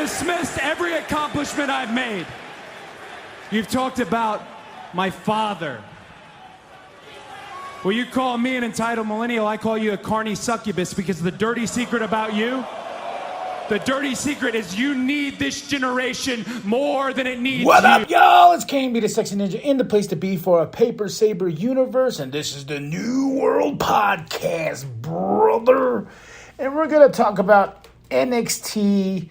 dismissed every accomplishment I've made. You've talked about my father. Well, you call me an entitled millennial, I call you a carny succubus, because the dirty secret about you, the dirty secret is you need this generation more than it needs What you. up, y'all? It's KB, the Sexy Ninja, in the place to be for a Paper Saber universe, and this is the New World Podcast, brother. And we're going to talk about NXT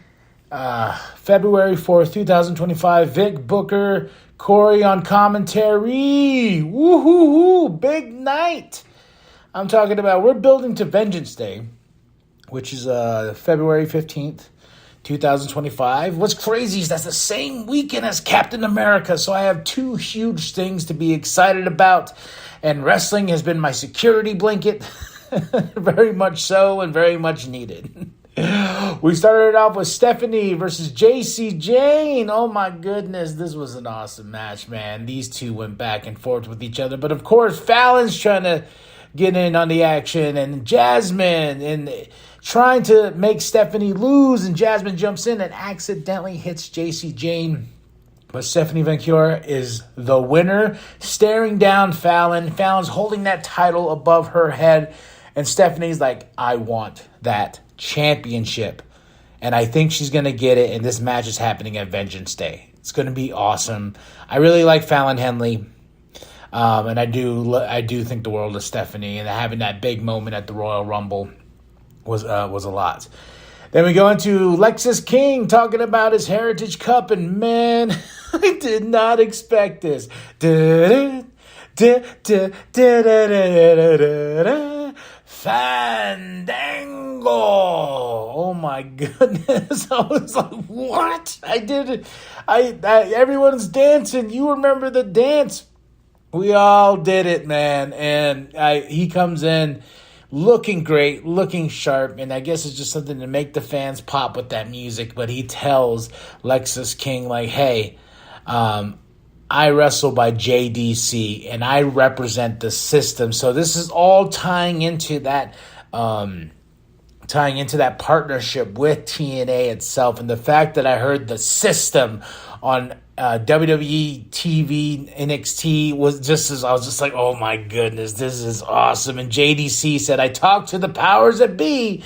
February 4th, 2025. Vic Booker, Corey on commentary. Woo-hoo-hoo, big night. I'm talking about, we're building to Vengeance Day, which is February 15th, 2025. What's crazy is that's the same weekend as Captain America, so I have two huge things to be excited about, and wrestling has been my security blanket, very much so, and very much needed. We started off with Stephanie versus JC Jane. Oh my goodness, this was an awesome match, man. These two went back and forth with each other, but of course, Fallon's trying to get in on the action, and Jasmine, and trying to make Stephanie lose, and Jasmine jumps in and accidentally hits JC Jane. But Stephanie Ventura is the winner, staring down Fallon. Fallon's holding that title above her head, and Stephanie's like, I want that championship. And I think she's going to get it, and this match is happening at Vengeance Day. It's going to be awesome. I really like Fallon Henley. And I do think the world of Stephanie, and having that big moment at the Royal Rumble was a lot. Then we go into Lexus King talking about his Heritage Cup, and man, I did not expect this. Fandango! Oh my goodness! I was like, what? I did it. Everyone's dancing. You remember the dance? We all did it, man. And he comes in looking great, looking sharp, and I guess it's just something to make the fans pop with that music. But he tells Lexus King, like, hey, I wrestle by JDC, and I represent the system. So this is all tying into that partnership with TNA itself, and the fact that I heard the system on WWE TV NXT I was just like, oh my goodness, this is awesome. And JDC said, I talked to the powers that be.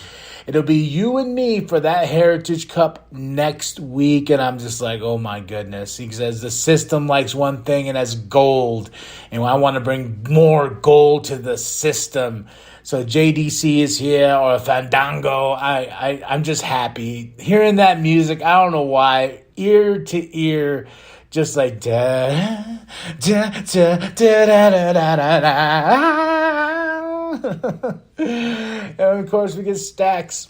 It'll be you and me for that Heritage Cup next week. And I'm just like, oh my goodness. He says the system likes one thing, and that's gold. And I want to bring more gold to the system. So JDC is here, or Fandango. I'm just happy. Hearing that music, I don't know why, ear to ear, just like da da da da da da da da. And of course we get Stacks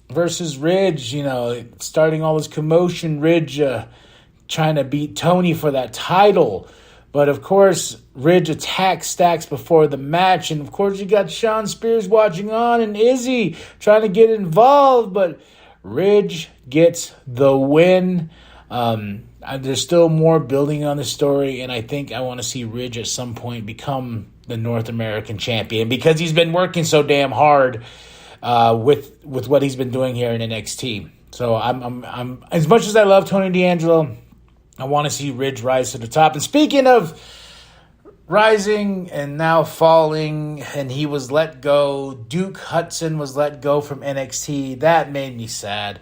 versus Ridge, starting all this commotion. Ridge trying to beat Tony for that title. But of course, Ridge attacks Stacks before the match. And of course, you got Sean Spears watching on, and Izzy trying to get involved. But Ridge gets the win. There's still more building on the story, and I think I want to see Ridge at some point become the North American champion, because he's been working so damn hard with what he's been doing here in NXT. So I'm as much as I love Tony D'Angelo, I want to see Ridge rise to the top. And speaking of rising and now falling, and he was let go, Duke Hudson was let go from NXT. That made me sad.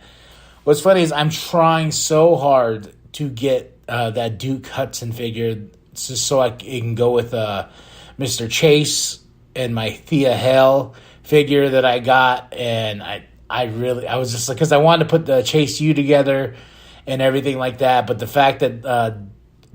What's funny is I'm trying so hard to get that Duke Hudson figure just so I can go with Mr. Chase and my Thea Hale figure that I got. And I was just like, because I wanted to put the Chase U together and everything like that. But the fact that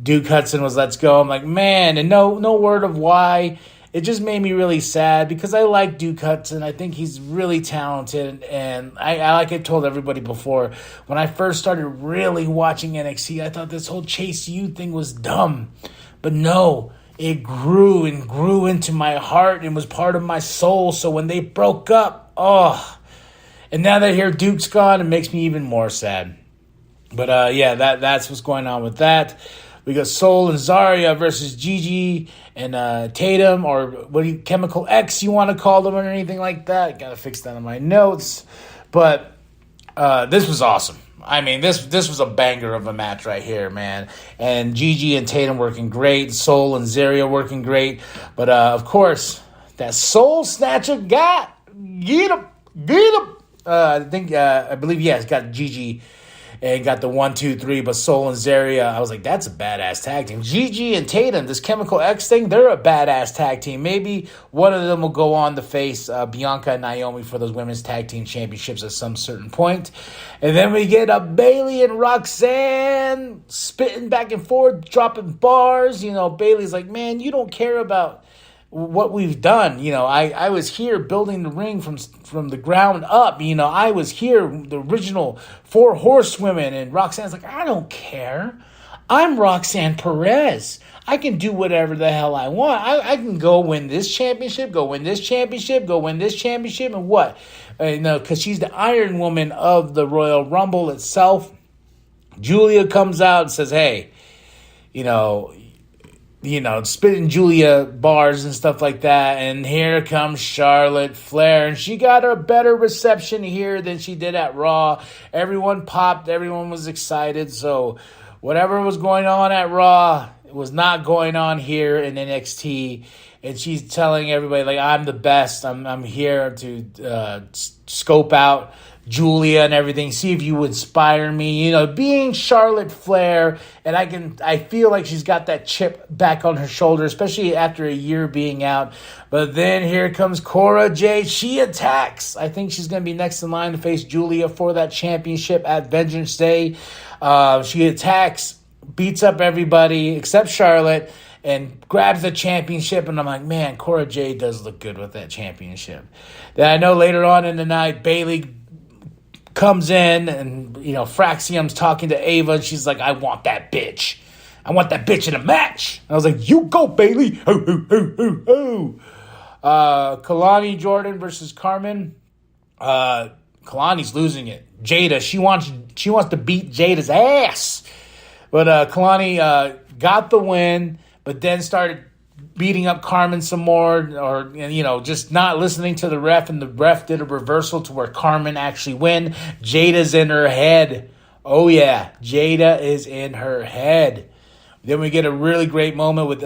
Duke Hudson was let's go, I'm like, man, and no word of why. It just made me really sad, because I like Duke Hudson. I think he's really talented. And I like I told everybody before, when I first started really watching NXT, I thought this whole Chase U thing was dumb. But no, it grew and grew into my heart and was part of my soul. So when they broke up, and now that I hear Duke's gone, it makes me even more sad. But that's what's going on with that. We got Soul and Zarya versus Gigi and Tatum, or Chemical X you want to call them, or anything like that. Got to fix that on my notes. But this was awesome. I mean, this was a banger of a match right here, man. And Gigi and Tatum working great. Soul and Zaria working great. But, of course, that Soul Snatcher get him. I believe, it's got Gigi and got the 1, 2, 3, but Soul and Zaria, I was like, that's a badass tag team. Gigi and Tatum, this Chemical X thing, they're a badass tag team. Maybe one of them will go on to face Bianca and Naomi for those women's tag team championships at some certain point. And then we get a Bayley and Roxanne spitting back and forth, dropping bars. Bayley's like, man, you don't care about what we've done. I was here building the ring from the ground up. I was here, the original 4 horsewomen, and Roxanne's like, I don't care. I'm Roxanne Perez. I can do whatever the hell I want. I can go win this championship, go win this championship, and what? Because she's the Iron Woman of the Royal Rumble itself. Julia comes out and says, hey, spitting Julia bars and stuff like that. And here comes Charlotte Flair. And she got a better reception here than she did at Raw. Everyone popped. Everyone was excited. So whatever was going on at Raw, it was not going on here in NXT. And she's telling everybody, like, I'm the best. I'm here to scope out Julia and everything, see if you inspire me, being Charlotte Flair, and I feel like she's got that chip back on her shoulder, especially after a year being out. But then here comes Cora Jade. She attacks. I think she's going to be next in line to face Julia for that championship at Vengeance Day. She attacks, beats up everybody except Charlotte, and grabs the championship. And I'm like, man, Cora Jade does look good with that championship. Then I know later on in the night, Bayley comes in, and Fraxium's talking to Ava, and she's like, I want that bitch in a match. And I was like, you go, Bayley. Kalani Jordan versus Carmen. Kalani's losing it. Jada, she wants to beat Jada's ass, but Kalani got the win, but then started beating up Carmen some more, or just not listening to the ref, and the ref did a reversal to where Carmen actually win. Jada's in her head. Oh yeah, Jada is in her head. Then we get a really great moment with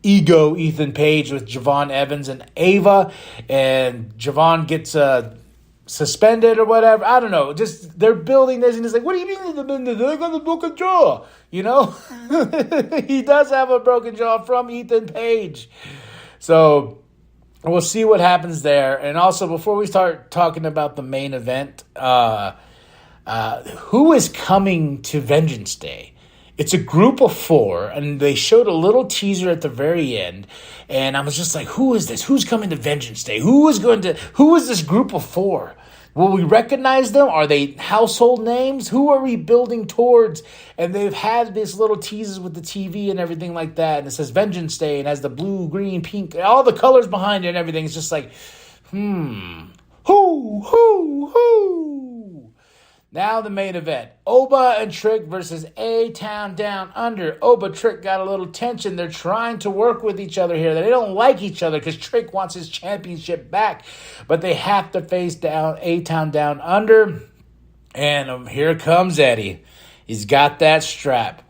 Ego Ethan Page with Javon Evans and Ava, and Javon gets suspended or whatever. I don't know. Just they're building this, and it's like, what do you mean they got the broken jaw? He does have a broken jaw from Ethan Page. So we'll see what happens there. And also, before we start talking about the main event, who is coming to Vengeance Day? It's a group of 4, and they showed a little teaser at the very end, and I was just like, who is this? Who's coming to Vengeance Day? Who is this group of 4? Will we recognize them? Are they household names? Who are we building towards? And they've had this little teasers with the TV and everything like that, and it says Vengeance Day, and has the blue, green, pink, all the colors behind it and everything. It's just like, who? Now the main event. Oba and Trick versus A-Town Down Under. Oba, Trick got a little tension. They're trying to work with each other here. They don't like each other because Trick wants his championship back. But they have to face down A-Town Down Under. And here comes Eddie. He's got that strap.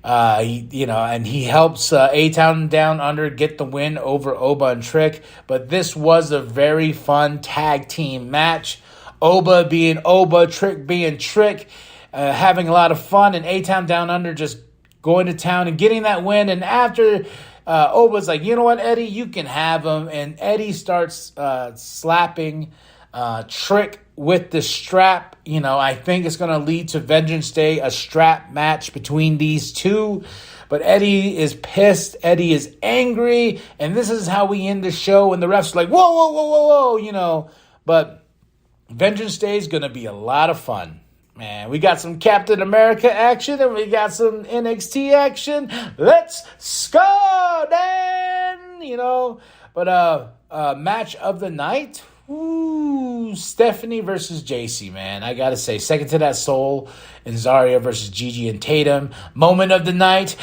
And he helps A-Town Down Under get the win over Oba and Trick. But this was a very fun tag team match. Oba being Oba, Trick being Trick, having a lot of fun, and A-Town Down Under just going to town and getting that win. And after Oba's like, you know what, Eddie, you can have him. And Eddie starts slapping Trick with the strap. I think it's going to lead to Vengeance Day, a strap match between these two. But Eddie is pissed. Eddie is angry. And this is how we end the show. And the ref's like, whoa. But Vengeance Day is going to be a lot of fun. Man, we got some Captain America action, and we got some NXT action. Let's go, Dan! But match of the night. Ooh, Stephanie versus JC, man. I got to say, second to that, Soul and Zaria versus Gigi and Tatum. Moment of the night.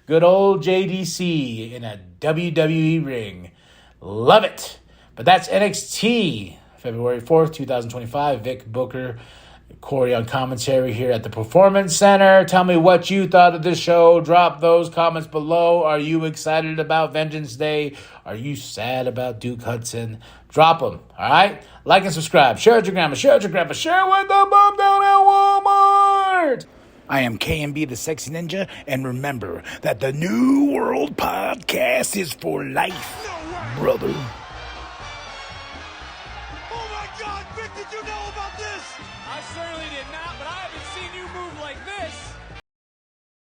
Good old JDC in a WWE ring. Love it. But that's NXT, February 4th, 2025. Vic Booker, Corey on commentary here at the Performance Center. Tell me what you thought of this show. Drop those comments below. Are you excited about Vengeance Day? Are you sad about Duke Hudson? Drop them, all right? Like and subscribe. Share with your grandma. Share with your grandpa. Share with the bum down at Walmart. I am KMB the Sexy Ninja, and remember that the New World Podcast is for life, brother. Oh my God, Vic, did you know about this? I certainly did not, but I haven't seen you move like this